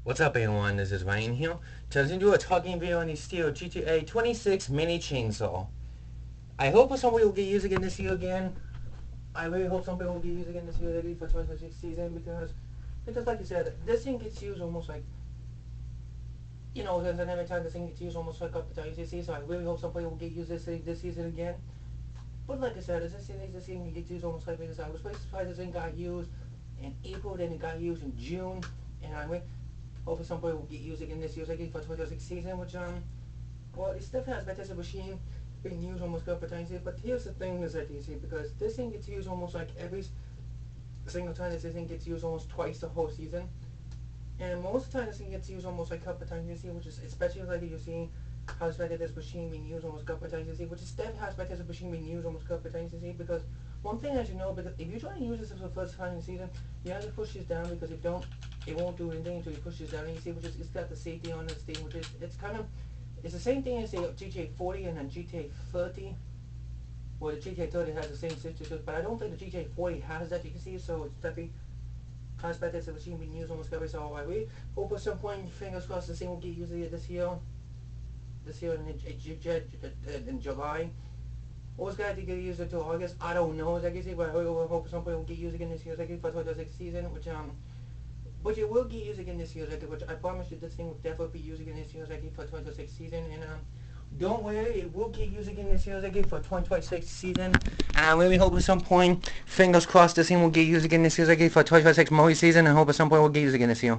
What's up everyone, this is Ryan here. Today I'm do a talking video on the Stihl GTA 26 mini chainsaw. I hope somebody will get used again this year again. I really hope somebody will get used again this year for 2026 season because like you said, this thing gets used almost like, there's every time this thing gets used almost like up to UCC, so I really hope somebody will get used this season again. But like I said, this thing gets used almost like this. I was really surprised this thing got used in April, then it got used in June, and I went hopefully somebody will get used again this year again for 2026 season, which well, it still has better as a machine being used almost a couple times here. But here's the thing is that you see, because this thing gets used almost like every single time this thing gets used almost twice the whole season. And most of the time this thing gets used almost like a couple times you see, which is especially like you're seeing how it's better this machine being used almost a couple times you see, which is definitely how it's better as a machine being used almost a couple times you see, because one thing as you know, because if you're trying to use this for the first time in the season, you have to push this down, because if you don't, it won't do anything until you push this down. And you see, which is, it's got the safety on this thing, which is, it's the same thing as the GTA 40 and then GTA 30. Well, the GTA 30 has the same system, but I don't think the GTA 40 has that, you can see, so it's definitely has better as a machine being used almost every, so I really hope at some point, fingers crossed, this thing will get used this year in July. Or it's got to get used until August. I don't know, as I can say, but I hope somebody will get used again this year, like for 2026 season, which it will get used again this year, which I promise you this thing will definitely be used again this year, like for 2026 season, and don't worry, it will get used again this year, like for 2026 season, and I really hope at some point, fingers crossed, this thing will get used again this year, like for 2026 movie season, and I hope at some point we'll get used again this year.